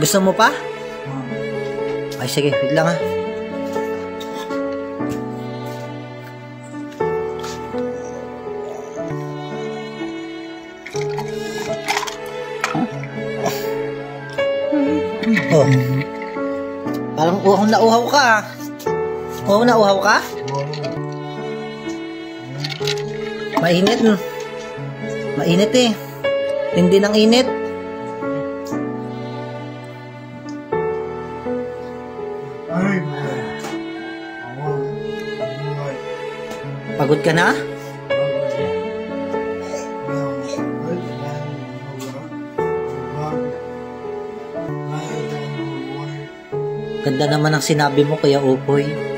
Gusto mo pa? Ay, sige. Wait lang ha. Oh. Parang uhaw na uhaw ka. Uhaw na uhaw ka? Mainit. Mainit eh. Hindi ng init. Pagod ka na? Ganda naman ang sinabi mo, Kuya Upoy.